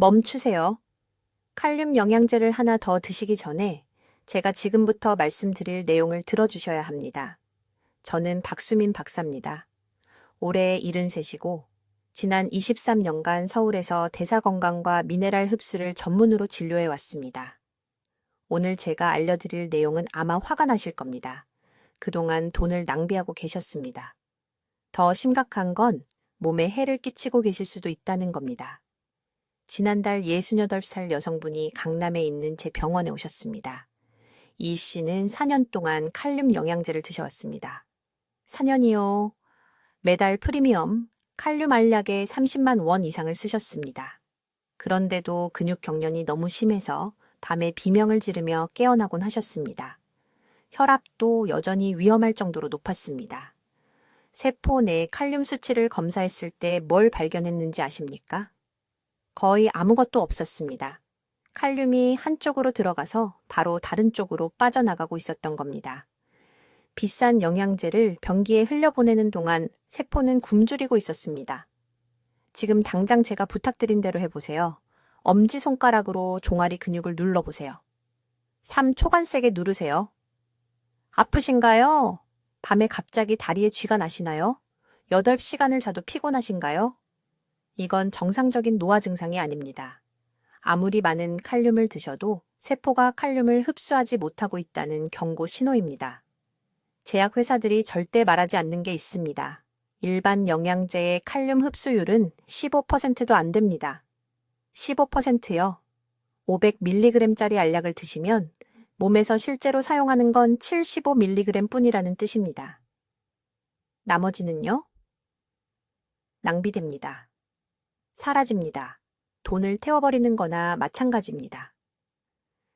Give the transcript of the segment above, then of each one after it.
멈추세요. 칼륨 영양제를 하나 더 드시기 전에 제가 지금부터 말씀드릴 내용을 들어주셔야 합니다. 저는 박수민 박사입니다. 올해 73이고 지난 23년간 서울에서 대사건강과 미네랄 흡수를 전문으로 진료해 왔습니다. 오늘 제가 알려드릴 내용은 아마 화가 나실 겁니다. 그동안 돈을 낭비하고 계셨습니다. 더 심각한 건 몸에 해를 끼치고 계실 수도 있다는 겁니다. 지난달 68살 여성분이 강남에 있는 제 병원에 오셨습니다. 이 씨는 4년 동안 칼륨 영양제를 드셔왔습니다. 4년이요. 매달 프리미엄, 칼륨 알약에 30만 원 이상을 쓰셨습니다. 그런데도 근육 경련이 너무 심해서 밤에 비명을 지르며 깨어나곤 하셨습니다. 혈압도 여전히 위험할 정도로 높았습니다. 세포 내 칼륨 수치를 검사했을 때 뭘 발견했는지 아십니까? 거의 아무것도 없었습니다. 칼륨이 한쪽으로 들어가서 바로 다른 쪽으로 빠져나가고 있었던 겁니다. 비싼 영양제를 변기에 흘려보내는 동안 세포는 굶주리고 있었습니다. 지금 당장 제가 부탁드린 대로 해보세요. 엄지손가락으로 종아리 근육을 눌러보세요. 3초간 세게 누르세요. 아프신가요? 밤에 갑자기 다리에 쥐가 나시나요? 8시간을 자도 피곤하신가요? 이건 정상적인 노화 증상이 아닙니다. 아무리 많은 칼륨을 드셔도 세포가 칼륨을 흡수하지 못하고 있다는 경고 신호입니다. 제약회사들이 절대 말하지 않는 게 있습니다. 일반 영양제의 칼륨 흡수율은 15%도 안 됩니다. 15%요. 500mg짜리 알약을 드시면 몸에서 실제로 사용하는 건 75mg 뿐이라는 뜻입니다. 나머지는요? 낭비됩니다. 사라집니다. 돈을 태워버리는 거나 마찬가지입니다.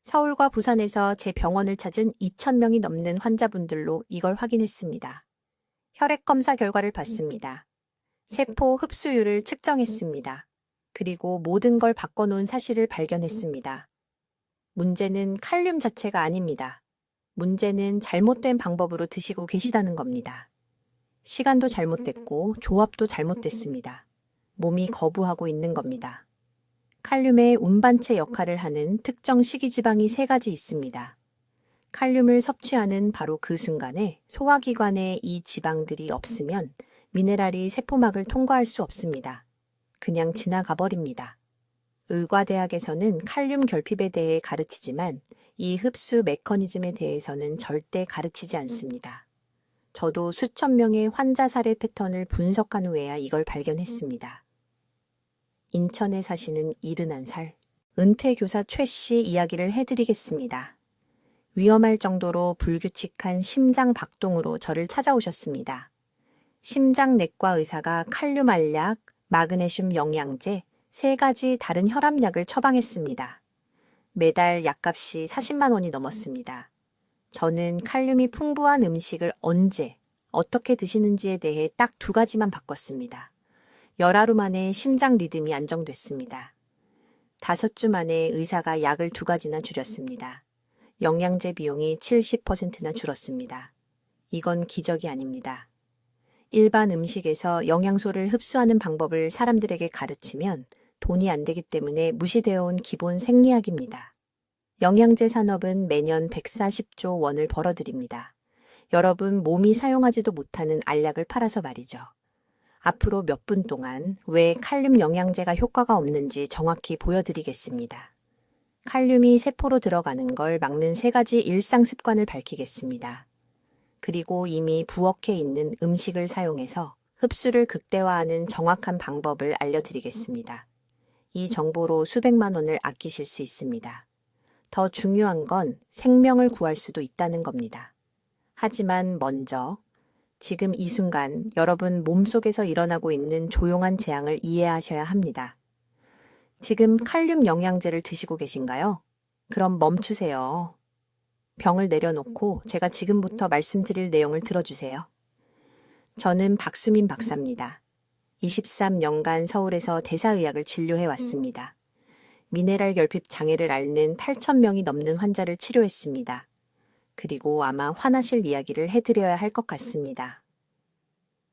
서울과 부산에서 제 병원을 찾은 2,000명이 넘는 환자분들로 이걸 확인했습니다. 혈액 검사 결과를 봤습니다. 세포 흡수율을 측정했습니다. 그리고 모든 걸 바꿔놓은 사실을 발견했습니다. 문제는 칼륨 자체가 아닙니다. 문제는 잘못된 방법으로 드시고 계시다는 겁니다. 시간도 잘못됐고 조합도 잘못됐습니다. 몸이 거부하고 있는 겁니다. 칼륨의 운반체 역할을 하는 특정 식이지방이 3가지 있습니다. 칼륨을 섭취하는 바로 그 순간에 소화기관에 이 지방들이 없으면 미네랄이 세포막을 통과할 수 없습니다. 그냥 지나가 버립니다. 의과대학에서는 칼륨 결핍에 대해 가르치지만 이 흡수 메커니즘에 대해서는 절대 가르치지 않습니다. 저도 수천 명의 환자 사례 패턴을 분석한 후에야 이걸 발견했습니다. 인천에 사시는 71살 은퇴교사 최 씨 이야기를 해드리겠습니다. 위험할 정도로 불규칙한 심장 박동으로 저를 찾아오셨습니다. 심장내과 의사가 칼륨 알약, 마그네슘 영양제, 3가지 다른 혈압약을 처방했습니다. 매달 약값이 40만 원이 넘었습니다. 저는 칼륨이 풍부한 음식을 언제, 어떻게 드시는지에 대해 딱 2가지만 바꿨습니다. 열하루 만에 심장 리듬이 안정됐습니다. 5주 만에 의사가 약을 2가지나 줄였습니다. 영양제 비용이 70%나 줄었습니다. 이건 기적이 아닙니다. 일반 음식에서 영양소를 흡수하는 방법을 사람들에게 가르치면 돈이 안 되기 때문에 무시되어 온 기본 생리학입니다. 영양제 산업은 매년 140조 원을 벌어들입니다. 여러분 몸이 사용하지도 못하는 알약을 팔아서 말이죠. 앞으로 몇 분 동안 왜 칼륨 영양제가 효과가 없는지 정확히 보여드리겠습니다. 칼륨이 세포로 들어가는 걸 막는 3가지 일상 습관을 밝히겠습니다. 그리고 이미 부엌에 있는 음식을 사용해서 흡수를 극대화하는 정확한 방법을 알려드리겠습니다. 이 정보로 수백만 원을 아끼실 수 있습니다. 더 중요한 건 생명을 구할 수도 있다는 겁니다. 하지만 먼저 지금 이 순간 여러분 몸속에서 일어나고 있는 조용한 재앙을 이해하셔야 합니다. 지금 칼륨 영양제를 드시고 계신가요? 그럼 멈추세요. 병을 내려놓고 제가 지금부터 말씀드릴 내용을 들어주세요. 저는 박수민 박사입니다. 23년간 서울에서 대사의학을 진료해 왔습니다. 미네랄 결핍 장애를 앓는 8,000명이 넘는 환자를 치료했습니다. 그리고 아마 화나실 이야기를 해드려야 할 것 같습니다.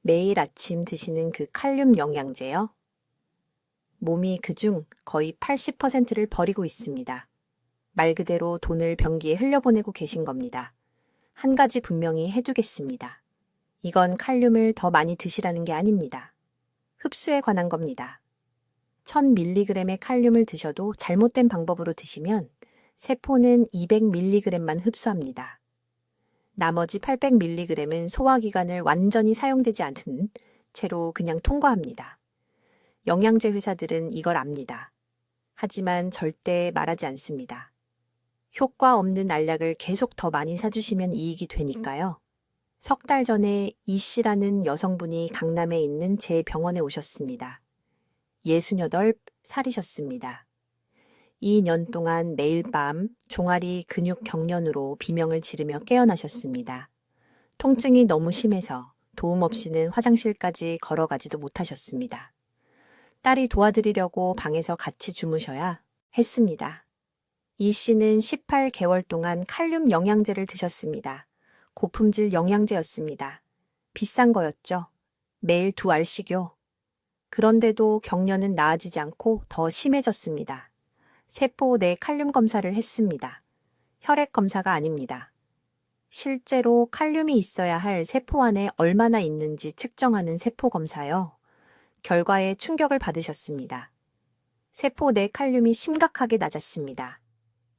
매일 아침 드시는 그 칼륨 영양제요? 몸이 그중 거의 80%를 버리고 있습니다. 말 그대로 돈을 변기에 흘려보내고 계신 겁니다. 한 가지 분명히 해두겠습니다. 이건 칼륨을 더 많이 드시라는 게 아닙니다. 흡수에 관한 겁니다. 1000mg의 칼륨을 드셔도 잘못된 방법으로 드시면 세포는 200mg만 흡수합니다. 나머지 800mg은 소화기관을 완전히 사용되지 않은 채로 그냥 통과합니다. 영양제 회사들은 이걸 압니다. 하지만 절대 말하지 않습니다. 효과 없는 알약을 계속 더 많이 사주시면 이익이 되니까요. 석 달 전에 이 씨라는 여성분이 강남에 있는 제 병원에 오셨습니다. 68살이셨습니다. 2년 동안 매일 밤 종아리 근육 경련으로 비명을 지르며 깨어나셨습니다. 통증이 너무 심해서 도움 없이는 화장실까지 걸어가지도 못하셨습니다. 딸이 도와드리려고 방에서 같이 주무셔야 했습니다. 이 씨는 18개월 동안 칼륨 영양제를 드셨습니다. 고품질 영양제였습니다. 비싼 거였죠. 매일 2알씩요. 그런데도 경련은 나아지지 않고 더 심해졌습니다. 세포 내 칼륨 검사를 했습니다. 혈액 검사가 아닙니다. 실제로 칼륨이 있어야 할 세포 안에 얼마나 있는지 측정하는 세포 검사요. 결과에 충격을 받으셨습니다. 세포 내 칼륨이 심각하게 낮았습니다.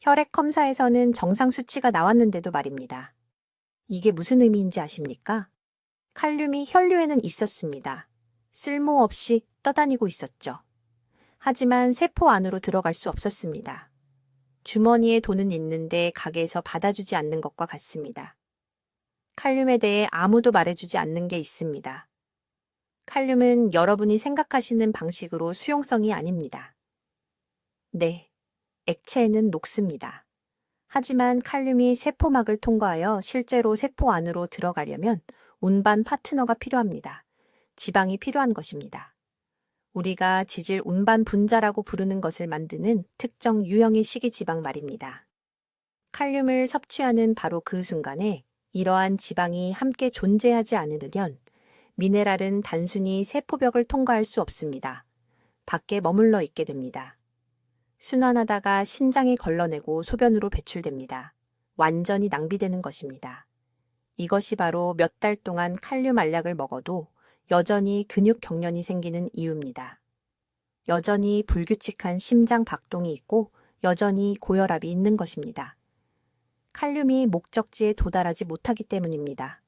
혈액 검사에서는 정상 수치가 나왔는데도 말입니다. 이게 무슨 의미인지 아십니까? 칼륨이 혈류에는 있었습니다. 쓸모없이 떠다니고 있었죠. 하지만 세포 안으로 들어갈 수 없었습니다. 주머니에 돈은 있는데 가게에서 받아주지 않는 것과 같습니다. 칼륨에 대해 아무도 말해주지 않는 게 있습니다. 칼륨은 여러분이 생각하시는 방식으로 수용성이 아닙니다. 네, 액체에는 녹습니다. 하지만 칼륨이 세포막을 통과하여 실제로 세포 안으로 들어가려면 운반 파트너가 필요합니다. 지방이 필요한 것입니다. 우리가 지질 운반 분자라고 부르는 것을 만드는 특정 유형의 식이지방 말입니다. 칼륨을 섭취하는 바로 그 순간에 이러한 지방이 함께 존재하지 않으면 미네랄은 단순히 세포벽을 통과할 수 없습니다. 밖에 머물러 있게 됩니다. 순환하다가 신장이 걸러내고 소변으로 배출됩니다. 완전히 낭비되는 것입니다. 이것이 바로 몇 달 동안 칼륨 알약을 먹어도 여전히 근육 경련이 생기는 이유입니다. 여전히 불규칙한 심장 박동이 있고 여전히 고혈압이 있는 것입니다. 칼륨이 목적지에 도달하지 못하기 때문입니다.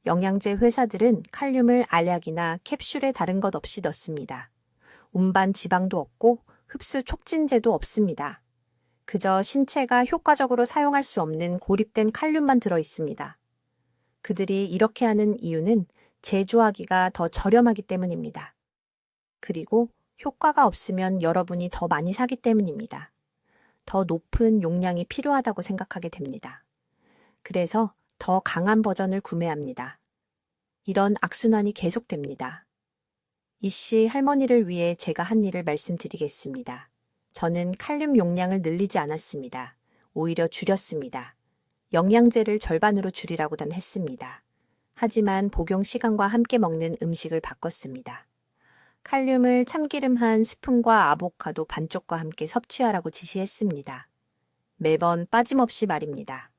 영양제 회사들은 칼륨을 알약이나 캡슐에 다른 것 없이 넣습니다. 운반 지방도 없고 흡수 촉진제도 없습니다. 그저 신체가 효과적으로 사용할 수 없는 고립된 칼륨만 들어 있습니다. 그들이 이렇게 하는 이유는 제조하기가 더 저렴하기 때문입니다. 그리고 효과가 없으면 여러분이 더 많이 사기 때문입니다. 더 높은 용량이 필요하다고 생각하게 됩니다. 그래서 더 강한 버전을 구매합니다. 이런 악순환이 계속됩니다. 이씨 할머니를 위해 제가 한 일을 말씀드리겠습니다. 저는 칼륨 용량을 늘리지 않았습니다. 오히려 줄였습니다. 영양제를 절반으로 줄이라고 단 했습니다. 하지만 복용 시간과 함께 먹는 음식을 바꿨습니다. 칼륨을 참기름 한 스푼과 아보카도 반쪽과 함께 섭취하라고 지시했습니다. 매번 빠짐없이 말입니다.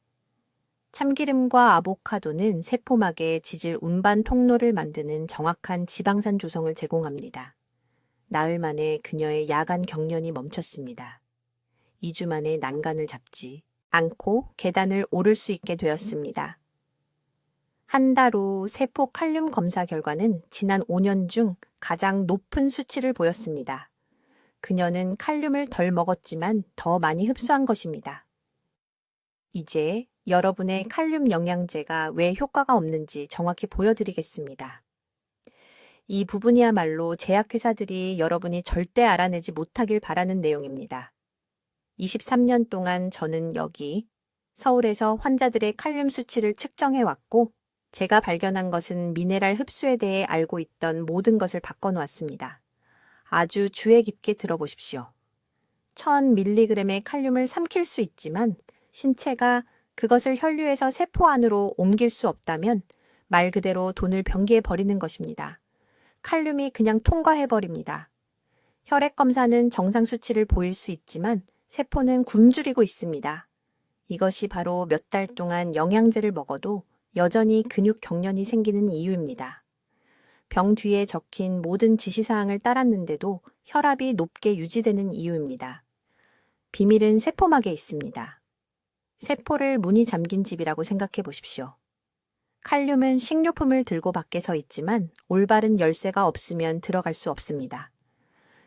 참기름과 아보카도는 세포막의 지질 운반 통로를 만드는 정확한 지방산 조성을 제공합니다. 나흘 만에 그녀의 야간 경련이 멈췄습니다. 2주 만에 난간을 잡지 않고 계단을 오를 수 있게 되었습니다. 한 달 후 세포 칼륨 검사 결과는 지난 5년 중 가장 높은 수치를 보였습니다. 그녀는 칼륨을 덜 먹었지만 더 많이 흡수한 것입니다. 이제 여러분의 칼륨 영양제가 왜 효과가 없는지 정확히 보여드리겠습니다. 이 부분이야말로 제약회사들이 여러분이 절대 알아내지 못하길 바라는 내용입니다. 23년 동안 저는 여기 서울에서 환자들의 칼륨 수치를 측정해왔고 제가 발견한 것은 미네랄 흡수에 대해 알고 있던 모든 것을 바꿔놓았습니다. 아주 주의 깊게 들어보십시오. 1000mg의 칼륨을 삼킬 수 있지만 신체가 그것을 혈류에서 세포 안으로 옮길 수 없다면 말 그대로 돈을 변기에 버리는 것입니다. 칼륨이 그냥 통과해버립니다. 혈액 검사는 정상 수치를 보일 수 있지만 세포는 굶주리고 있습니다. 이것이 바로 몇 달 동안 영양제를 먹어도 여전히 근육 경련이 생기는 이유입니다. 병 뒤에 적힌 모든 지시사항을 따랐는데도 혈압이 높게 유지되는 이유입니다. 비밀은 세포막에 있습니다. 세포를 문이 잠긴 집이라고 생각해 보십시오. 칼륨은 식료품을 들고 밖에 서 있지만 올바른 열쇠가 없으면 들어갈 수 없습니다.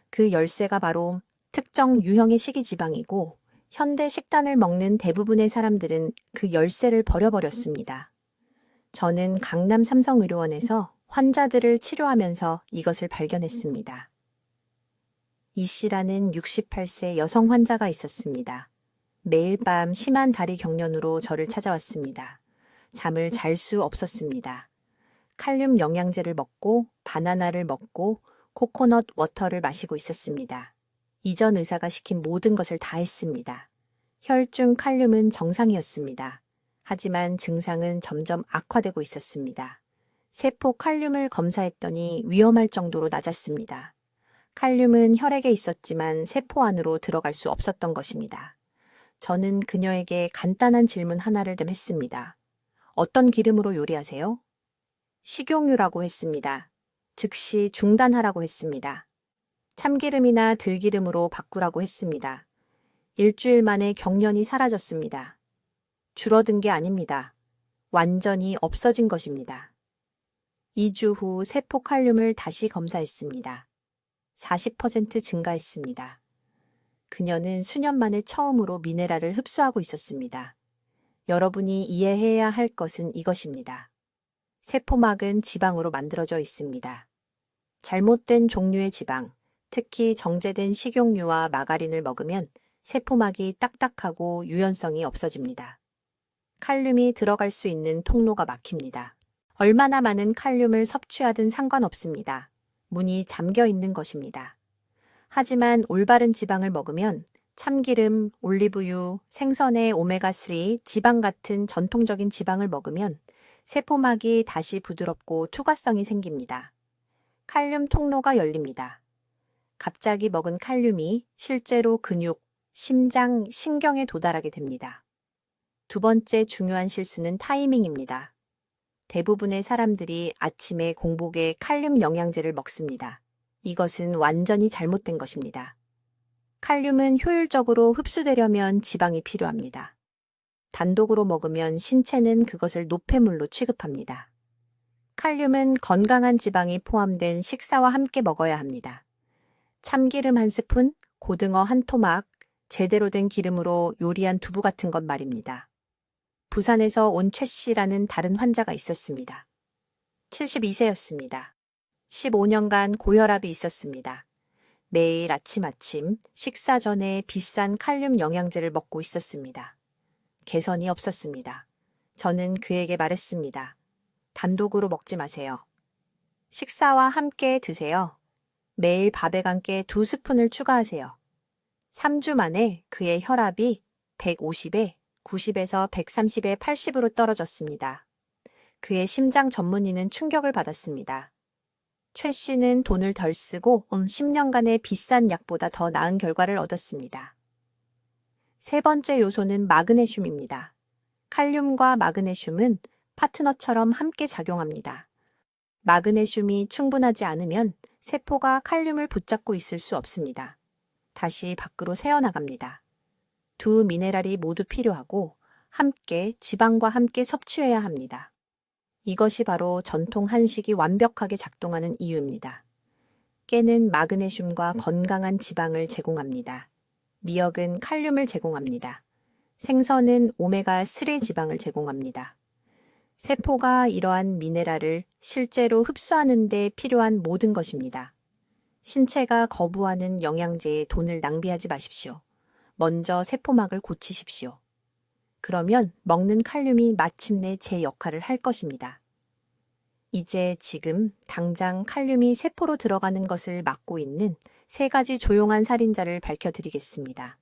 그 열쇠가 바로 특정 유형의 식이지방이고 현대 식단을 먹는 대부분의 사람들은 그 열쇠를 버려버렸습니다. 저는 강남 삼성의료원에서 환자들을 치료하면서 이것을 발견했습니다. 이 씨라는 68세 여성 환자가 있었습니다. 매일 밤 심한 다리 경련으로 저를 찾아왔습니다. 잠을 잘 수 없었습니다. 칼륨 영양제를 먹고 바나나를 먹고 코코넛 워터를 마시고 있었습니다. 이전 의사가 시킨 모든 것을 다 했습니다. 혈중 칼륨은 정상이었습니다. 하지만 증상은 점점 악화되고 있었습니다. 세포 칼륨을 검사했더니 위험할 정도로 낮았습니다. 칼륨은 혈액에 있었지만 세포 안으로 들어갈 수 없었던 것입니다. 저는 그녀에게 간단한 질문 하나를 좀 했습니다. 어떤 기름으로 요리하세요? 식용유라고 했습니다. 즉시 중단하라고 했습니다. 참기름이나 들기름으로 바꾸라고 했습니다. 일주일 만에 경련이 사라졌습니다. 줄어든 게 아닙니다. 완전히 없어진 것입니다. 2주 후 세포 칼륨을 다시 검사했습니다. 40% 증가했습니다. 그녀는 수년 만에 처음으로 미네랄을 흡수하고 있었습니다. 여러분이 이해해야 할 것은 이것입니다. 세포막은 지방으로 만들어져 있습니다. 잘못된 종류의 지방, 특히 정제된 식용유와 마가린을 먹으면 세포막이 딱딱하고 유연성이 없어집니다. 칼륨이 들어갈 수 있는 통로가 막힙니다. 얼마나 많은 칼륨을 섭취하든 상관없습니다. 문이 잠겨 있는 것입니다. 하지만 올바른 지방을 먹으면 참기름, 올리브유, 생선의 오메가3, 지방 같은 전통적인 지방을 먹으면 세포막이 다시 부드럽고 투과성이 생깁니다. 칼륨 통로가 열립니다. 갑자기 먹은 칼륨이 실제로 근육, 심장, 신경에 도달하게 됩니다. 두 번째 중요한 실수는 타이밍입니다. 대부분의 사람들이 아침에 공복에 칼륨 영양제를 먹습니다. 이것은 완전히 잘못된 것입니다. 칼륨은 효율적으로 흡수되려면 지방이 필요합니다. 단독으로 먹으면 신체는 그것을 노폐물로 취급합니다. 칼륨은 건강한 지방이 포함된 식사와 함께 먹어야 합니다. 참기름 한 스푼, 고등어 한 토막, 제대로 된 기름으로 요리한 두부 같은 것 말입니다. 부산에서 온 최 씨라는 다른 환자가 있었습니다. 72세였습니다. 15년간 고혈압이 있었습니다. 매일 아침 식사 전에 비싼 칼륨 영양제를 먹고 있었습니다. 개선이 없었습니다. 저는 그에게 말했습니다. 단독으로 먹지 마세요. 식사와 함께 드세요. 매일 밥에 함께 2스푼을 추가하세요. 3주 만에 그의 혈압이 150에 90에서 130에 80으로 떨어졌습니다. 그의 심장 전문의는 충격을 받았습니다. 최 씨는 돈을 덜 쓰고 10년간의 비싼 약보다 더 나은 결과를 얻었습니다. 세 번째 요소는 마그네슘입니다. 칼륨과 마그네슘은 파트너처럼 함께 작용합니다. 마그네슘이 충분하지 않으면 세포가 칼륨을 붙잡고 있을 수 없습니다. 다시 밖으로 새어나갑니다. 두 미네랄이 모두 필요하고 함께 지방과 함께 섭취해야 합니다. 이것이 바로 전통 한식이 완벽하게 작동하는 이유입니다. 깨는 마그네슘과 건강한 지방을 제공합니다. 미역은 칼륨을 제공합니다. 생선은 오메가3 지방을 제공합니다. 세포가 이러한 미네랄을 실제로 흡수하는 데 필요한 모든 것입니다. 신체가 거부하는 영양제에 돈을 낭비하지 마십시오. 먼저 세포막을 고치십시오. 그러면 먹는 칼륨이 마침내 제 역할을 할 것입니다. 이제 지금 당장 칼륨이 세포로 들어가는 것을 막고 있는 3가지 조용한 살인자를 밝혀드리겠습니다.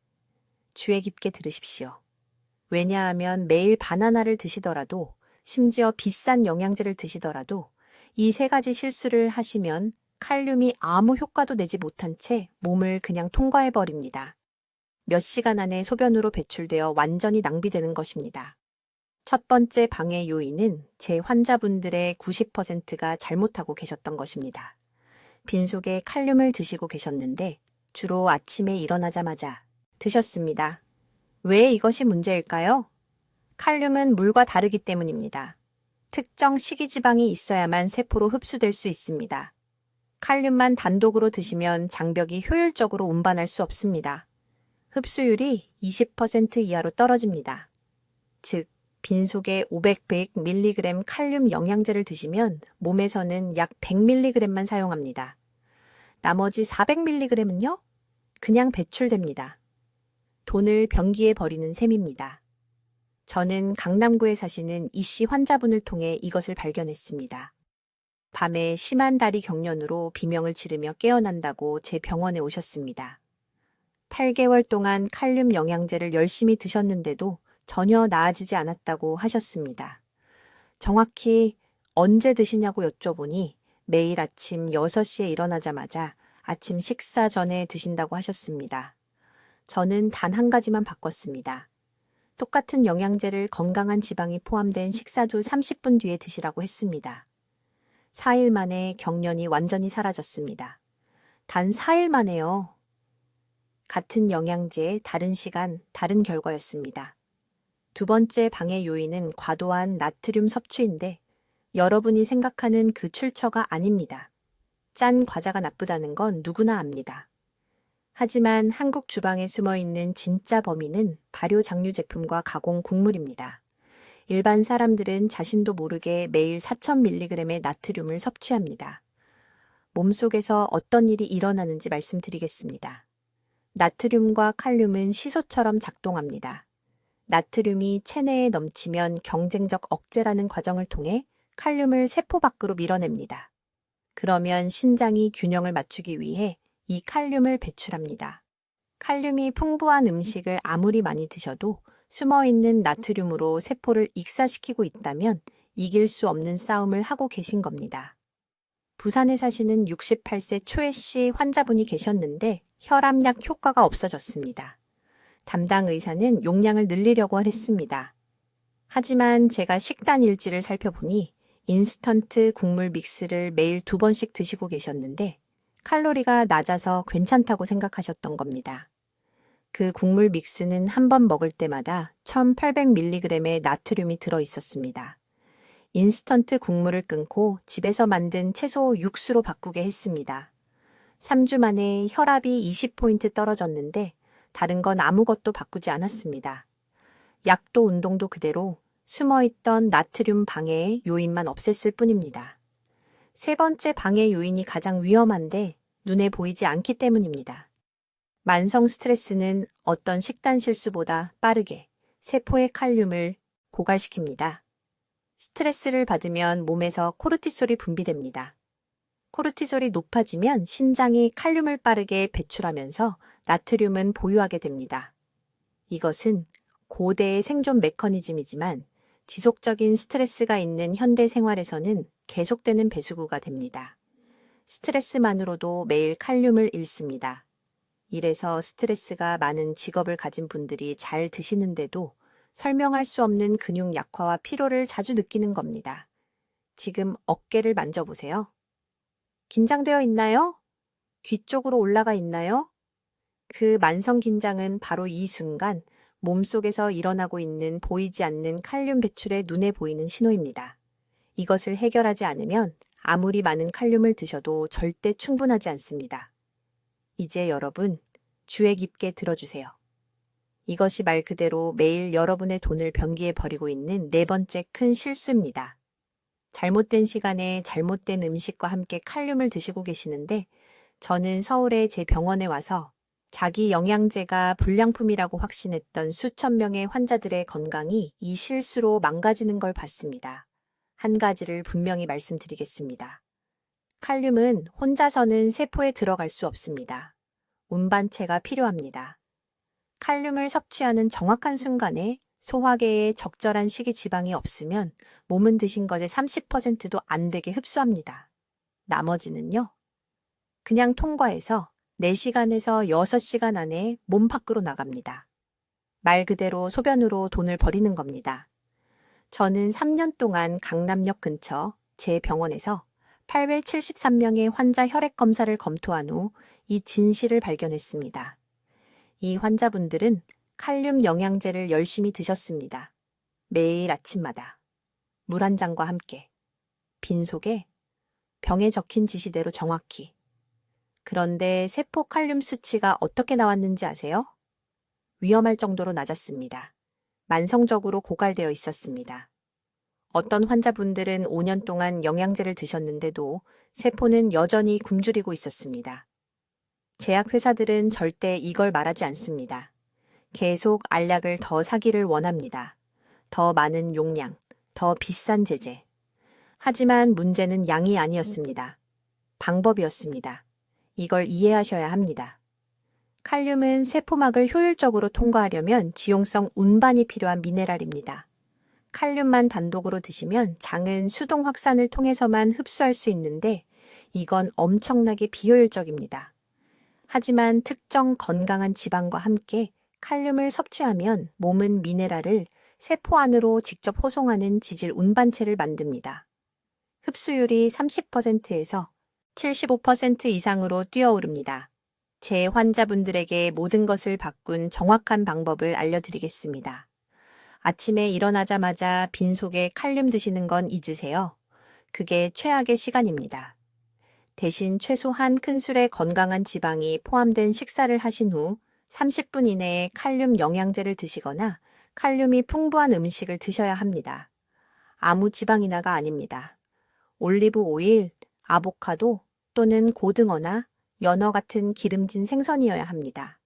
주의 깊게 들으십시오. 왜냐하면 매일 바나나를 드시더라도 심지어 비싼 영양제를 드시더라도 이 3가지 실수를 하시면 칼륨이 아무 효과도 내지 못한 채 몸을 그냥 통과해버립니다. 몇 시간 안에 소변으로 배출되어 완전히 낭비되는 것입니다. 첫 번째 방해 요인은 제 환자분들의 90%가 잘못하고 계셨던 것입니다. 빈속에 칼륨을 드시고 계셨는데 주로 아침에 일어나자마자 드셨습니다. 왜 이것이 문제일까요? 칼륨은 물과 다르기 때문입니다. 특정 식이지방이 있어야만 세포로 흡수될 수 있습니다. 칼륨만 단독으로 드시면 장벽이 효율적으로 운반할 수 없습니다. 흡수율이 20% 이하로 떨어집니다. 즉, 빈속에 500mg 칼륨 영양제를 드시면 몸에서는 약 100mg만 사용합니다. 나머지 400mg는요? 그냥 배출됩니다. 돈을 변기에 버리는 셈입니다. 저는 강남구에 사시는 이씨 환자분을 통해 이것을 발견했습니다. 밤에 심한 다리 경련으로 비명을 지르며 깨어난다고 제 병원에 오셨습니다. 8개월 동안 칼륨 영양제를 열심히 드셨는데도 전혀 나아지지 않았다고 하셨습니다. 정확히 언제 드시냐고 여쭤보니 매일 아침 6시에 일어나자마자 아침 식사 전에 드신다고 하셨습니다. 저는 단 한 가지만 바꿨습니다. 똑같은 영양제를 건강한 지방이 포함된 식사도 30분 뒤에 드시라고 했습니다. 4일 만에 경련이 완전히 사라졌습니다. 단 4일 만에요. 같은 영양제, 다른 시간, 다른 결과였습니다. 두 번째 방해 요인은 과도한 나트륨 섭취인데 여러분이 생각하는 그 출처가 아닙니다. 짠 과자가 나쁘다는 건 누구나 압니다. 하지만 한국 주방에 숨어있는 진짜 범인은 발효 장류 제품과 가공 곡물입니다. 일반 사람들은 자신도 모르게 매일 4000mg의 나트륨을 섭취합니다. 몸속에서 어떤 일이 일어나는지 말씀드리겠습니다. 나트륨과 칼륨은 시소처럼 작동합니다. 나트륨이 체내에 넘치면 경쟁적 억제라는 과정을 통해 칼륨을 세포 밖으로 밀어냅니다. 그러면 신장이 균형을 맞추기 위해 이 칼륨을 배출합니다. 칼륨이 풍부한 음식을 아무리 많이 드셔도 숨어있는 나트륨으로 세포를 익사시키고 있다면 이길 수 없는 싸움을 하고 계신 겁니다. 부산에 사시는 68세 초혜 씨 환자분이 계셨는데 혈압약 효과가 없어졌습니다. 담당 의사는 용량을 늘리려고 했습니다. 하지만 제가 식단 일지를 살펴보니 인스턴트 국물 믹스를 매일 2번씩 드시고 계셨는데 칼로리가 낮아서 괜찮다고 생각하셨던 겁니다. 그 국물 믹스는 한 번 먹을 때마다 1800mg의 나트륨이 들어있었습니다. 인스턴트 국물을 끊고 집에서 만든 채소 육수로 바꾸게 했습니다. 3주 만에 혈압이 20포인트 떨어졌는데 다른 건 아무것도 바꾸지 않았습니다. 약도 운동도 그대로 숨어있던 나트륨 방해의 요인만 없앴을 뿐입니다. 세 번째 방해 요인이 가장 위험한데 눈에 보이지 않기 때문입니다. 만성 스트레스는 어떤 식단 실수보다 빠르게 세포의 칼륨을 고갈시킵니다. 스트레스를 받으면 몸에서 코르티솔이 분비됩니다. 코르티솔이 높아지면 신장이 칼륨을 빠르게 배출하면서 나트륨은 보유하게 됩니다. 이것은 고대의 생존 메커니즘이지만 지속적인 스트레스가 있는 현대 생활에서는 계속되는 배수구가 됩니다. 스트레스만으로도 매일 칼륨을 잃습니다. 이래서 스트레스가 많은 직업을 가진 분들이 잘 드시는데도 설명할 수 없는 근육 약화와 피로를 자주 느끼는 겁니다. 지금 어깨를 만져보세요. 긴장되어 있나요? 귀 쪽으로 올라가 있나요? 그 만성 긴장은 바로 이 순간 몸속에서 일어나고 있는 보이지 않는 칼륨 배출의 눈에 보이는 신호입니다. 이것을 해결하지 않으면 아무리 많은 칼륨을 드셔도 절대 충분하지 않습니다. 이제 여러분, 주의 깊게 들어주세요. 이것이 말 그대로 매일 여러분의 돈을 변기에 버리고 있는 네 번째 큰 실수입니다. 잘못된 시간에 잘못된 음식과 함께 칼륨을 드시고 계시는데 저는 서울에 제 병원에 와서 자기 영양제가 불량품이라고 확신했던 수천 명의 환자들의 건강이 이 실수로 망가지는 걸 봤습니다. 한 가지를 분명히 말씀드리겠습니다. 칼륨은 혼자서는 세포에 들어갈 수 없습니다. 운반체가 필요합니다. 칼륨을 섭취하는 정확한 순간에 소화계에 적절한 식이 지방이 없으면 몸은 드신 것의 30%도 안 되게 흡수합니다. 나머지는요, 그냥 통과해서 4시간에서 6시간 안에 몸 밖으로 나갑니다. 말 그대로 소변으로 돈을 버리는 겁니다. 저는 3년 동안 강남역 근처 제 병원에서 873명의 환자 혈액 검사를 검토한 후 이 진실을 발견했습니다. 이 환자분들은 칼륨 영양제를 열심히 드셨습니다. 매일 아침마다 물 한 잔과 함께 빈속에 병에 적힌 지시대로 정확히. 그런데 세포 칼륨 수치가 어떻게 나왔는지 아세요? 위험할 정도로 낮았습니다. 만성적으로 고갈되어 있었습니다. 어떤 환자분들은 5년 동안 영양제를 드셨는데도 세포는 여전히 굶주리고 있었습니다. 제약회사들은 절대 이걸 말하지 않습니다. 계속 알약을 더 사기를 원합니다. 더 많은 용량, 더 비싼 제재. 하지만 문제는 양이 아니었습니다. 방법이었습니다. 이걸 이해하셔야 합니다. 칼륨은 세포막을 효율적으로 통과하려면 지용성 운반이 필요한 미네랄입니다. 칼륨만 단독으로 드시면 장은 수동 확산을 통해서만 흡수할 수 있는데 이건 엄청나게 비효율적입니다. 하지만 특정 건강한 지방과 함께 칼륨을 섭취하면 몸은 미네랄을 세포 안으로 직접 호송하는 지질 운반체를 만듭니다. 흡수율이 30%에서 75% 이상으로 뛰어오릅니다. 제 환자분들에게 모든 것을 바꾼 정확한 방법을 알려드리겠습니다. 아침에 일어나자마자 빈속에 칼륨 드시는 건 잊으세요. 그게 최악의 시간입니다. 대신 최소 한 큰술의 건강한 지방이 포함된 식사를 하신 후 30분 이내에 칼륨 영양제를 드시거나 칼륨이 풍부한 음식을 드셔야 합니다. 아무 지방이나가 아닙니다. 올리브 오일, 아보카도 또는 고등어나 연어 같은 기름진 생선이어야 합니다.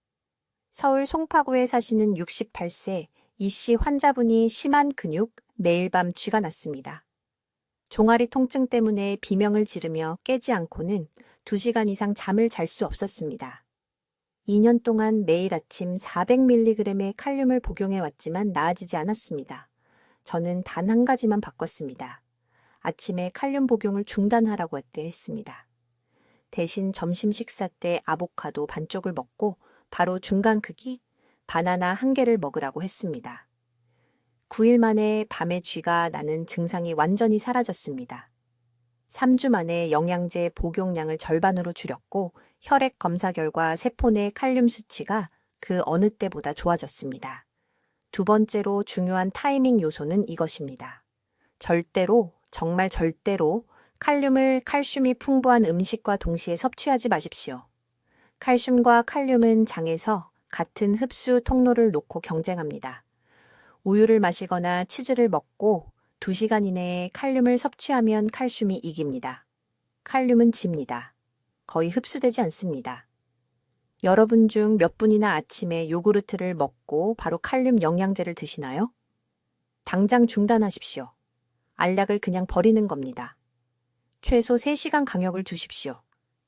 서울 송파구에 사시는 68세 이씨 환자분이 심한 근육, 매일 밤 쥐가 났습니다. 종아리 통증 때문에 비명을 지르며 깨지 않고는 2시간 이상 잠을 잘 수 없었습니다. 2년 동안 매일 아침 400mg의 칼륨을 복용해 왔지만 나아지지 않았습니다. 저는 단 한 가지만 바꿨습니다. 아침에 칼륨 복용을 중단하라고 했습니다. 대신 점심 식사 때 아보카도 반쪽을 먹고 바로 중간 크기 바나나 1개를 먹으라고 했습니다. 9일 만에 밤에 쥐가 나는 증상이 완전히 사라졌습니다. 3주 만에 영양제 복용량을 절반으로 줄였고 혈액 검사 결과 세포 내 칼륨 수치가 그 어느 때보다 좋아졌습니다. 두 번째로 중요한 타이밍 요소는 이것입니다. 절대로, 정말 절대로 칼륨을 칼슘이 풍부한 음식과 동시에 섭취하지 마십시오. 칼슘과 칼륨은 장에서 같은 흡수 통로를 놓고 경쟁합니다. 우유를 마시거나 치즈를 먹고 2시간 이내에 칼륨을 섭취하면 칼슘이 이깁니다. 칼륨은 집니다. 거의 흡수되지 않습니다. 여러분 중 몇 분이나 아침에 요구르트를 먹고 바로 칼륨 영양제를 드시나요? 당장 중단하십시오. 알약을 그냥 버리는 겁니다. 최소 3시간 강역을 두십시오.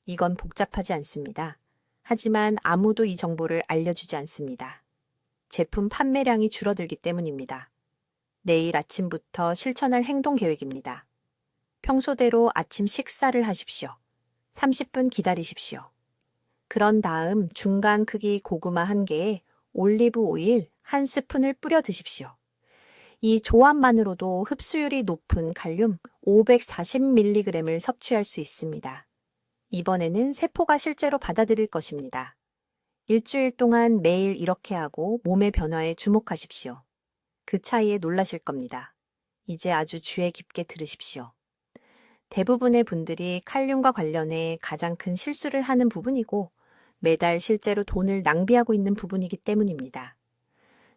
이건 복잡하지 않습니다. 하지만 아무도 이 정보를 알려주지 않습니다. 제품 판매량이 줄어들기 때문입니다. 내일 아침부터 실천할 행동 계획입니다. 평소대로 아침 식사를 하십시오. 30분 기다리십시오. 그런 다음 중간 크기 고구마 1개에 올리브 오일 1스푼을 뿌려 드십시오. 이 조합만으로도 흡수율이 높은 칼륨 540mg을 섭취할 수 있습니다. 이번에는 세포가 실제로 받아들일 것입니다. 일주일 동안 매일 이렇게 하고 몸의 변화에 주목하십시오. 그 차이에 놀라실 겁니다. 이제 아주 주의 깊게 들으십시오. 대부분의 분들이 칼륨과 관련해 가장 큰 실수를 하는 부분이고 매달 실제로 돈을 낭비하고 있는 부분이기 때문입니다.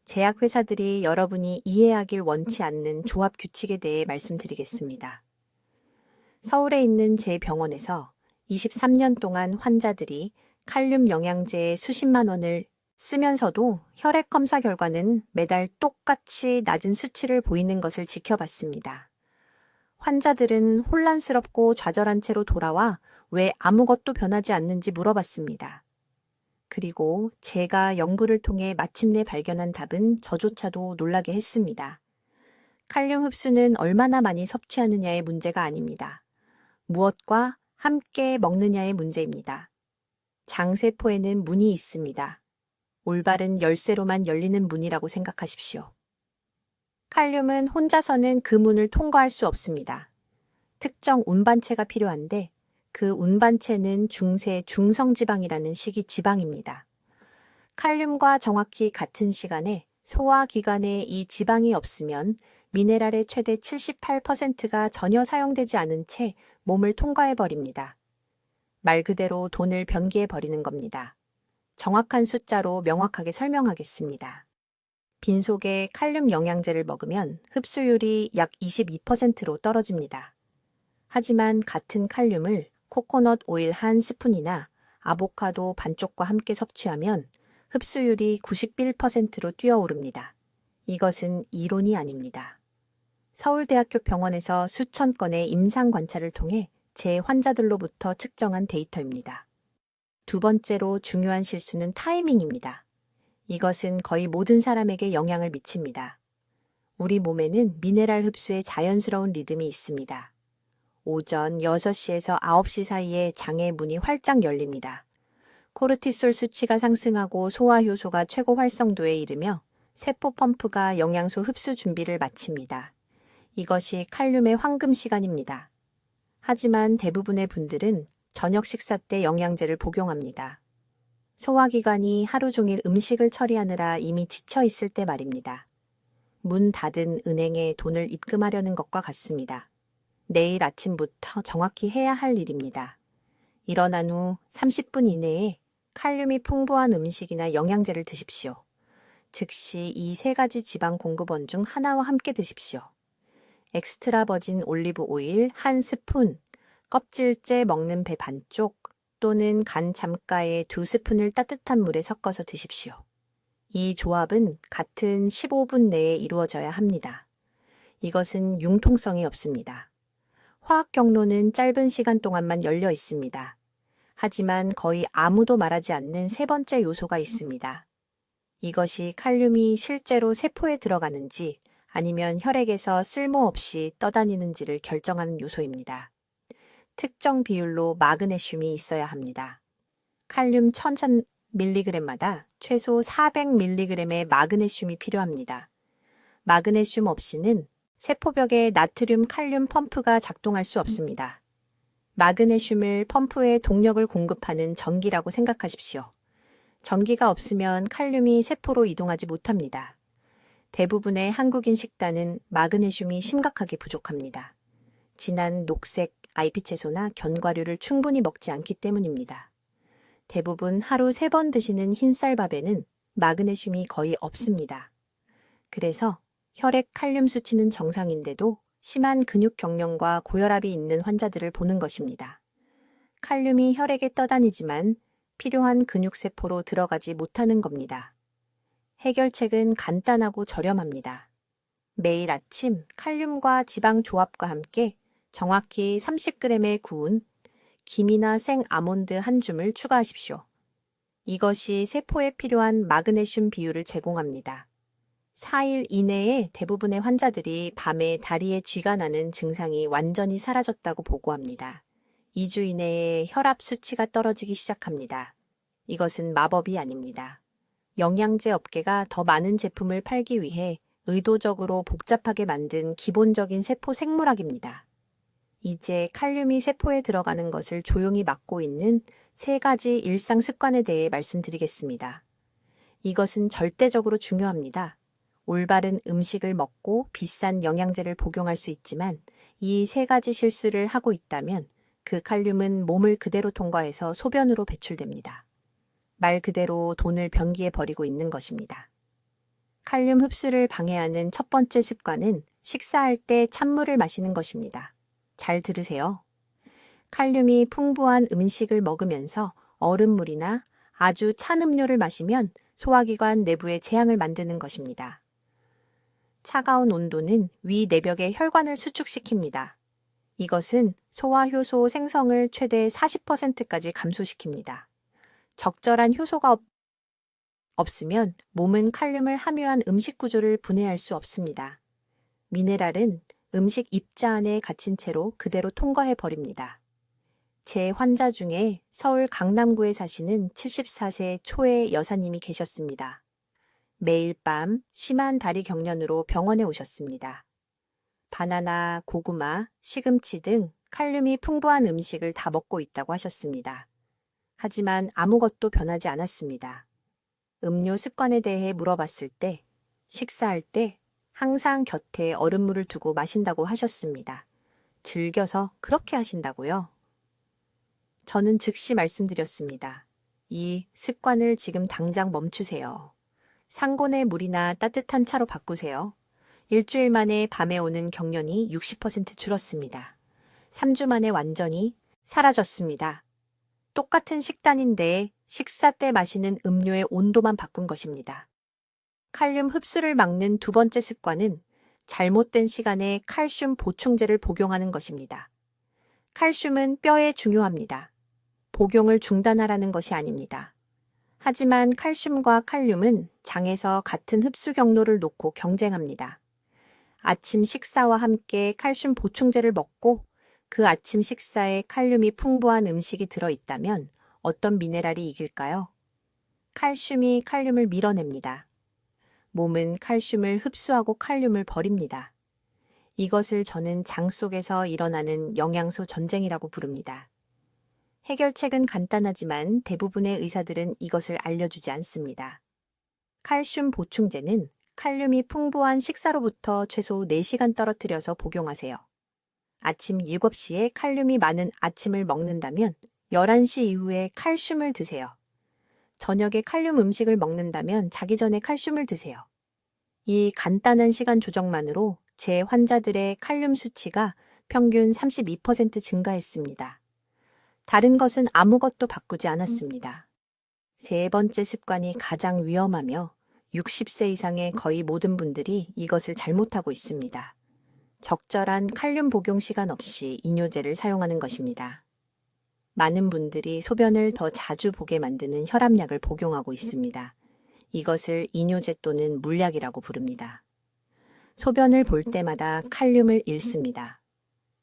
제약회사들이 여러분이 이해하길 원치 않는 조합 규칙에 대해 말씀드리겠습니다. 서울에 있는 제 병원에서 23년 동안 환자들이 칼륨 영양제에 수십만 원을 쓰면서도 혈액 검사 결과는 매달 똑같이 낮은 수치를 보이는 것을 지켜봤습니다. 환자들은 혼란스럽고 좌절한 채로 돌아와 왜 아무것도 변하지 않는지 물어봤습니다. 그리고 제가 연구를 통해 마침내 발견한 답은 저조차도 놀라게 했습니다. 칼륨 흡수는 얼마나 많이 섭취하느냐의 문제가 아닙니다. 무엇과 함께 먹느냐의 문제입니다. 장세포에는 문이 있습니다. 올바른 열쇠로만 열리는 문이라고 생각하십시오. 칼륨은 혼자서는 그 문을 통과할 수 없습니다. 특정 운반체가 필요한데 그 운반체는 중세 중성지방이라는 식이 지방입니다. 칼륨과 정확히 같은 시간에 소화기관에 이 지방이 없으면 미네랄의 최대 78%가 전혀 사용되지 않은 채 몸을 통과해버립니다. 말 그대로 돈을 변기해버리는 겁니다. 정확한 숫자로 명확하게 설명하겠습니다. 빈속에 칼륨 영양제를 먹으면 흡수율이 약 22%로 떨어집니다. 하지만 같은 칼륨을 코코넛 오일 한 스푼이나 아보카도 반쪽과 함께 섭취하면 흡수율이 91%로 뛰어오릅니다. 이것은 이론이 아닙니다. 서울대학교 병원에서 수천 건의 임상 관찰을 통해 제 환자들로부터 측정한 데이터입니다. 두 번째로 중요한 실수는 타이밍입니다. 이것은 거의 모든 사람에게 영향을 미칩니다. 우리 몸에는 미네랄 흡수의 자연스러운 리듬이 있습니다. 오전 6시에서 9시 사이에 장의 문이 활짝 열립니다. 코르티솔 수치가 상승하고 소화효소가 최고 활성도에 이르며 세포 펌프가 영양소 흡수 준비를 마칩니다. 이것이 칼륨의 황금 시간입니다. 하지만 대부분의 분들은 저녁 식사 때 영양제를 복용합니다. 소화기관이 하루 종일 음식을 처리하느라 이미 지쳐 있을 때 말입니다. 문 닫은 은행에 돈을 입금하려는 것과 같습니다. 내일 아침부터 정확히 해야 할 일입니다. 일어난 후 30분 이내에 칼륨이 풍부한 음식이나 영양제를 드십시오. 즉시 이 세 가지 지방 공급원 중 하나와 함께 드십시오. 엑스트라 버진 올리브 오일 한 스푼, 껍질째 먹는 배 반쪽 또는 간 잠가에 2스푼을 따뜻한 물에 섞어서 드십시오. 이 조합은 같은 15분 내에 이루어져야 합니다. 이것은 융통성이 없습니다. 화학 경로는 짧은 시간 동안만 열려 있습니다. 하지만 거의 아무도 말하지 않는 세 번째 요소가 있습니다. 이것이 칼륨이 실제로 세포에 들어가는지 아니면 혈액에서 쓸모없이 떠다니는지를 결정하는 요소입니다. 특정 비율로 마그네슘이 있어야 합니다. 칼륨 1000mg마다 최소 400mg의 마그네슘이 필요합니다. 마그네슘 없이는 세포벽에 나트륨 칼륨 펌프가 작동할 수 없습니다. 마그네슘을 펌프에 동력을 공급하는 전기라고 생각하십시오. 전기가 없으면 칼륨이 세포로 이동하지 못합니다. 대부분의 한국인 식단은 마그네슘이 심각하게 부족합니다. 진한 녹색 IP 채소나 견과류를 충분히 먹지 않기 때문입니다. 대부분 하루 3번 드시는 흰쌀밥에는 마그네슘이 거의 없습니다. 그래서 혈액 칼륨 수치는 정상인데도 심한 근육 경련과 고혈압이 있는 환자들을 보는 것입니다. 칼륨이 혈액에 떠다니지만 필요한 근육세포로 들어가지 못하는 겁니다. 해결책은 간단하고 저렴합니다. 매일 아침 칼륨과 지방 조합과 함께 정확히 30g의 구운 김이나 생 아몬드 한 줌을 추가하십시오. 이것이 세포에 필요한 마그네슘 비율을 제공합니다. 4일 이내에 대부분의 환자들이 밤에 다리에 쥐가 나는 증상이 완전히 사라졌다고 보고합니다. 2주 이내에 혈압 수치가 떨어지기 시작합니다. 이것은 마법이 아닙니다. 영양제 업계가 더 많은 제품을 팔기 위해 의도적으로 복잡하게 만든 기본적인 세포 생물학입니다. 이제 칼륨이 세포에 들어가는 것을 조용히 막고 있는 3가지 일상 습관에 대해 말씀드리겠습니다. 이것은 절대적으로 중요합니다. 올바른 음식을 먹고 비싼 영양제를 복용할 수 있지만 이 3가지 실수를 하고 있다면 그 칼륨은 몸을 그대로 통과해서 소변으로 배출됩니다. 말 그대로 돈을 변기에 버리고 있는 것입니다. 칼륨 흡수를 방해하는 첫 번째 습관은 식사할 때 찬물을 마시는 것입니다. 잘 들으세요. 칼륨이 풍부한 음식을 먹으면서 얼음물이나 아주 찬 음료를 마시면 소화기관 내부에 재앙을 만드는 것입니다. 차가운 온도는 위 내벽의 혈관을 수축시킵니다. 이것은 소화효소 생성을 최대 40%까지 감소시킵니다. 적절한 효소가 없으면 몸은 칼륨을 함유한 음식 구조를 분해할 수 없습니다. 미네랄은 음식 입자 안에 갇힌 채로 그대로 통과해 버립니다. 제 환자 중에 서울 강남구에 사시는 74세 초의 여사님이 계셨습니다. 매일 밤 심한 다리 경련으로 병원에 오셨습니다. 바나나, 고구마, 시금치 등 칼륨이 풍부한 음식을 다 먹고 있다고 하셨습니다. 하지만 아무것도 변하지 않았습니다. 음료 습관에 대해 물어봤을 때 식사할 때 항상 곁에 얼음물을 두고 마신다고 하셨습니다. 즐겨서 그렇게 하신다고요? 저는 즉시 말씀드렸습니다. 이 습관을 지금 당장 멈추세요. 상곤의 물이나 따뜻한 차로 바꾸세요. 일주일 만에 밤에 오는 경련이 60% 줄었습니다. 3주 만에 완전히 사라졌습니다. 똑같은 식단인데 식사 때 마시는 음료의 온도만 바꾼 것입니다. 칼륨 흡수를 막는 두 번째 습관은 잘못된 시간에 칼슘 보충제를 복용하는 것입니다. 칼슘은 뼈에 중요합니다. 복용을 중단하라는 것이 아닙니다. 하지만 칼슘과 칼륨은 장에서 같은 흡수 경로를 놓고 경쟁합니다. 아침 식사와 함께 칼슘 보충제를 먹고 그 아침 식사에 칼륨이 풍부한 음식이 들어있다면 어떤 미네랄이 이길까요? 칼슘이 칼륨을 밀어냅니다. 몸은 칼슘을 흡수하고 칼륨을 버립니다. 이것을 저는 장 속에서 일어나는 영양소 전쟁이라고 부릅니다. 해결책은 간단하지만 대부분의 의사들은 이것을 알려주지 않습니다. 칼슘 보충제는 칼륨이 풍부한 식사로부터 최소 4시간 떨어뜨려서 복용하세요. 아침 7시에 칼륨이 많은 아침을 먹는다면 11시 이후에 칼슘을 드세요. 저녁에 칼륨 음식을 먹는다면 자기 전에 칼슘을 드세요. 이 간단한 시간 조정만으로 제 환자들의 칼륨 수치가 평균 32% 증가했습니다. 다른 것은 아무것도 바꾸지 않았습니다. 세 번째 습관이 가장 위험하며 60세 이상의 거의 모든 분들이 이것을 잘못하고 있습니다. 적절한 칼륨 복용 시간 없이 이뇨제를 사용하는 것입니다. 많은 분들이 소변을 더 자주 보게 만드는 혈압약을 복용하고 있습니다. 이것을 이뇨제 또는 물약이라고 부릅니다. 소변을 볼 때마다 칼륨을 잃습니다.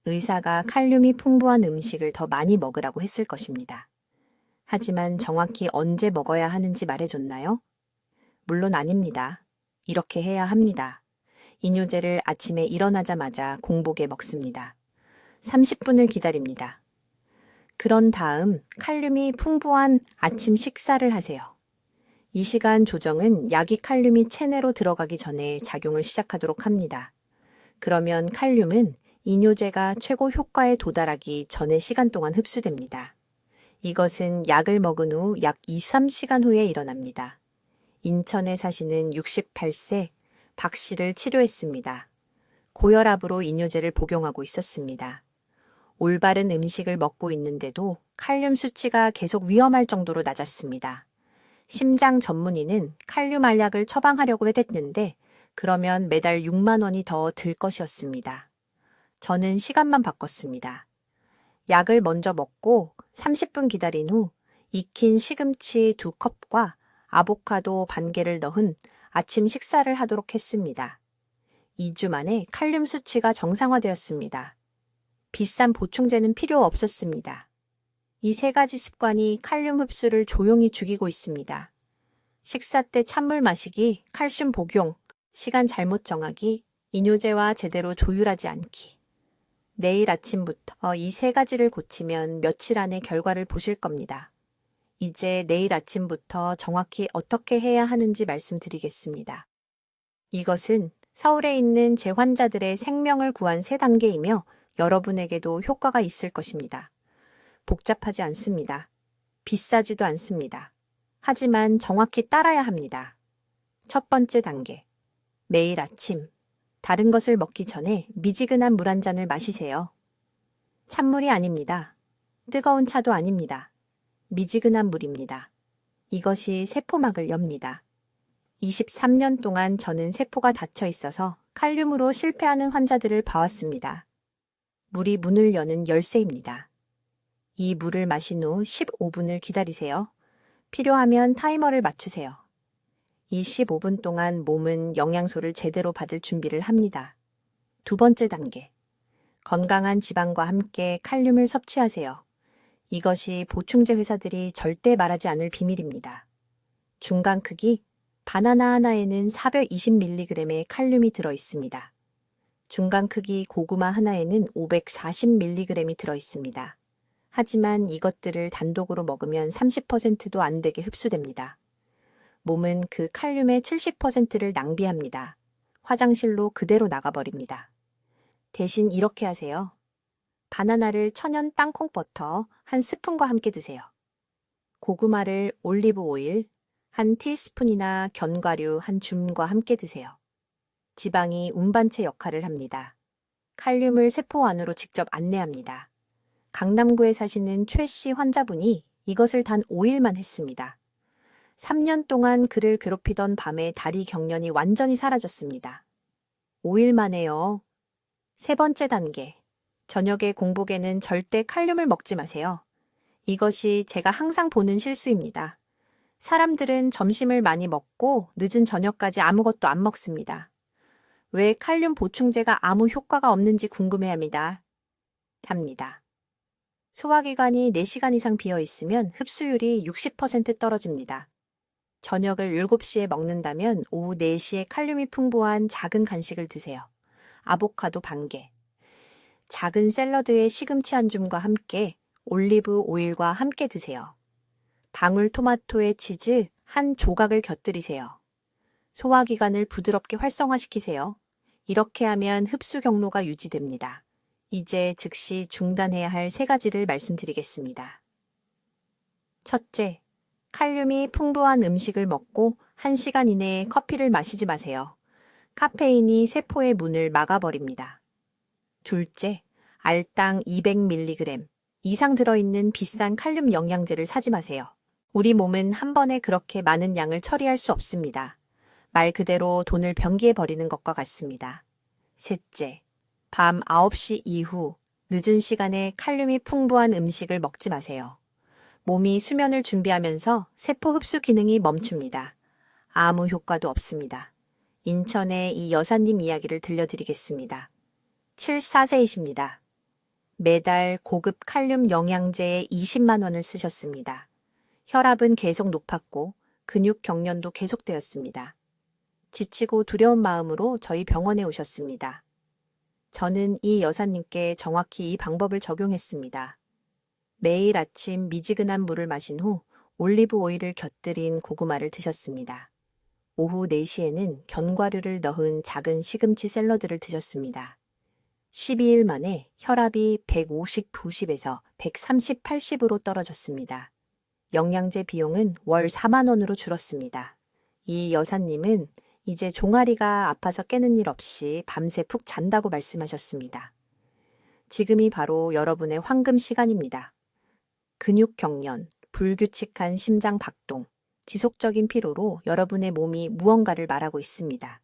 의사가 칼륨이 풍부한 음식을 더 많이 먹으라고 했을 것입니다. 하지만 정확히 언제 먹어야 하는지 말해줬나요? 물론 아닙니다. 이렇게 해야 합니다. 이뇨제를 아침에 일어나자마자 공복에 먹습니다. 30분을 기다립니다. 그런 다음 칼륨이 풍부한 아침 식사를 하세요. 이 시간 조정은 약이 칼륨이 체내로 들어가기 전에 작용을 시작하도록 합니다. 그러면 칼륨은 이뇨제가 최고 효과에 도달하기 전의 시간 동안 흡수됩니다. 이것은 약을 먹은 후 약 2-3시간 후에 일어납니다. 인천에 사시는 68세 박 씨를 치료했습니다. 고혈압으로 이뇨제를 복용하고 있었습니다. 올바른 음식을 먹고 있는데도 칼륨 수치가 계속 위험할 정도로 낮았습니다. 심장 전문의는 칼륨 알약을 처방하려고 했는데 그러면 매달 6만 원이 더 들 것이었습니다. 저는 시간만 바꿨습니다. 약을 먼저 먹고 30분 기다린 후 익힌 시금치 2컵과 아보카도 반 개를 넣은 아침 식사를 하도록 했습니다. 2주 만에 칼륨 수치가 정상화되었습니다. 비싼 보충제는 필요 없었습니다. 이 세 가지 습관이 칼륨 흡수를 조용히 죽이고 있습니다. 식사 때 찬물 마시기, 칼슘 복용, 시간 잘못 정하기, 이뇨제와 제대로 조율하지 않기. 내일 아침부터 이 세 가지를 고치면 며칠 안에 결과를 보실 겁니다. 이제 내일 아침부터 정확히 어떻게 해야 하는지 말씀드리겠습니다. 이것은 서울에 있는 제 환자들의 생명을 구한 3단계이며 여러분에게도 효과가 있을 것입니다. 복잡하지 않습니다. 비싸지도 않습니다. 하지만 정확히 따라야 합니다. 첫 번째 단계. 매일 아침, 다른 것을 먹기 전에 미지근한 물 한 잔을 마시세요. 찬물이 아닙니다. 뜨거운 차도 아닙니다. 미지근한 물입니다. 이것이 세포막을 엽니다. 23년 동안 저는 세포가 닫혀 있어서 칼륨으로 실패하는 환자들을 봐왔습니다. 물이 문을 여는 열쇠입니다. 이 물을 마신 후 15분을 기다리세요. 필요하면 타이머를 맞추세요. 이 15분 동안 몸은 영양소를 제대로 받을 준비를 합니다. 두 번째 단계. 건강한 지방과 함께 칼륨을 섭취하세요. 이것이 보충제 회사들이 절대 말하지 않을 비밀입니다. 중간 크기, 바나나 하나에는 420mg의 칼륨이 들어 있습니다. 중간 크기 고구마 하나에는 540mg이 들어 있습니다. 하지만 이것들을 단독으로 먹으면 30%도 안 되게 흡수됩니다. 몸은 그 칼륨의 70%를 낭비합니다. 화장실로 그대로 나가버립니다. 대신 이렇게 하세요. 바나나를 천연 땅콩 버터 한 스푼과 함께 드세요. 고구마를 올리브 오일 한 티스푼이나 견과류 한 줌과 함께 드세요. 지방이 운반체 역할을 합니다. 칼륨을 세포 안으로 직접 안내합니다. 강남구에 사시는 최 씨 환자분이 이것을 단 5일만 했습니다. 3년 동안 그를 괴롭히던 밤의 다리 경련이 완전히 사라졌습니다. 5일 만에요. 세 번째 단계. 저녁에 공복에는 절대 칼륨을 먹지 마세요. 이것이 제가 항상 보는 실수입니다. 사람들은 점심을 많이 먹고 늦은 저녁까지 아무것도 안 먹습니다. 왜 칼륨 보충제가 아무 효과가 없는지 궁금해합니다. 소화기관이 4시간 이상 비어 있으면 흡수율이 60% 떨어집니다. 저녁을 7시에 먹는다면 오후 4시에 칼륨이 풍부한 작은 간식을 드세요. 아보카도 반 개. 작은 샐러드에 시금치 한 줌과 함께 올리브 오일과 함께 드세요. 방울토마토에 치즈 한 조각을 곁들이세요. 소화기관을 부드럽게 활성화시키세요. 이렇게 하면 흡수 경로가 유지됩니다. 이제 즉시 중단해야 할 3가지를 말씀드리겠습니다. 첫째, 칼륨이 풍부한 음식을 먹고 1시간 이내에 커피를 마시지 마세요. 카페인이 세포의 문을 막아버립니다. 둘째, 알당 200mg 이상 들어있는 비싼 칼륨 영양제를 사지 마세요. 우리 몸은 한 번에 그렇게 많은 양을 처리할 수 없습니다. 말 그대로 돈을 변기에 버리는 것과 같습니다. 셋째, 밤 9시 이후 늦은 시간에 칼륨이 풍부한 음식을 먹지 마세요. 몸이 수면을 준비하면서 세포 흡수 기능이 멈춥니다. 아무 효과도 없습니다. 인천의 이 여사님 이야기를 들려드리겠습니다. 74세이십니다. 매달 고급 칼륨 영양제에 20만 원을 쓰셨습니다. 혈압은 계속 높았고 근육 경련도 계속되었습니다. 지치고 두려운 마음으로 저희 병원에 오셨습니다. 저는 이 여사님께 정확히 이 방법을 적용했습니다. 매일 아침 미지근한 물을 마신 후 올리브 오일을 곁들인 고구마를 드셨습니다. 오후 4시에는 견과류를 넣은 작은 시금치 샐러드를 드셨습니다. 12일 만에 혈압이 150/90에서 130/80으로 떨어졌습니다. 영양제 비용은 월 4만 원으로 줄었습니다. 이 여사님은 이제 종아리가 아파서 깨는 일 없이 밤새 푹 잔다고 말씀하셨습니다. 지금이 바로 여러분의 황금 시간입니다. 근육 경련, 불규칙한 심장 박동, 지속적인 피로로 여러분의 몸이 무언가를 말하고 있습니다.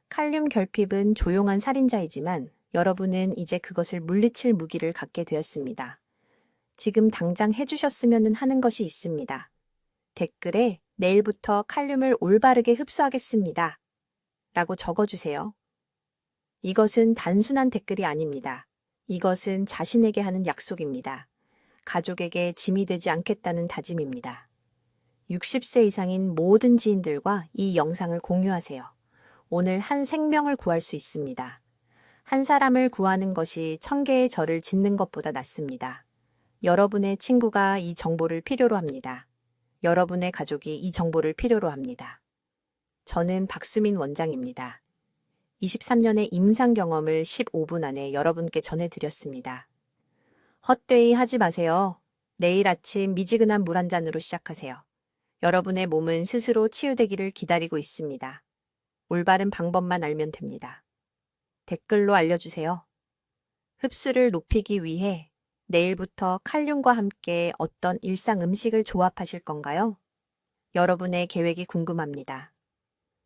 칼륨 결핍은 조용한 살인자이지만 여러분은 이제 그것을 물리칠 무기를 갖게 되었습니다. 지금 당장 해주셨으면 하는 것이 있습니다. 댓글에 내일부터 칼륨을 올바르게 흡수하겠습니다. 라고 적어주세요. 이것은 단순한 댓글이 아닙니다. 이것은 자신에게 하는 약속입니다. 가족에게 짐이 되지 않겠다는 다짐입니다. 60세 이상인 모든 지인들과 이 영상을 공유하세요. 오늘 한 생명을 구할 수 있습니다. 한 사람을 구하는 것이 1000개의 절을 짓는 것보다 낫습니다. 여러분의 친구가 이 정보를 필요로 합니다. 여러분의 가족이 이 정보를 필요로 합니다. 저는 박수민 원장입니다. 23년의 임상 경험을 15분 안에 여러분께 전해드렸습니다. 헛되이 하지 마세요. 내일 아침 미지근한 물 한 잔으로 시작하세요. 여러분의 몸은 스스로 치유되기를 기다리고 있습니다. 올바른 방법만 알면 됩니다. 댓글로 알려주세요. 흡수를 높이기 위해 내일부터 칼륨과 함께 어떤 일상 음식을 조합하실 건가요? 여러분의 계획이 궁금합니다.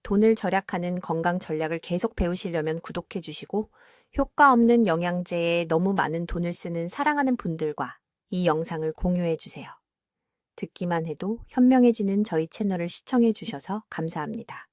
돈을 절약하는 건강 전략을 계속 배우시려면 구독해 주시고 효과 없는 영양제에 너무 많은 돈을 쓰는 사랑하는 분들과 이 영상을 공유해 주세요. 듣기만 해도 현명해지는 저희 채널을 시청해 주셔서 감사합니다.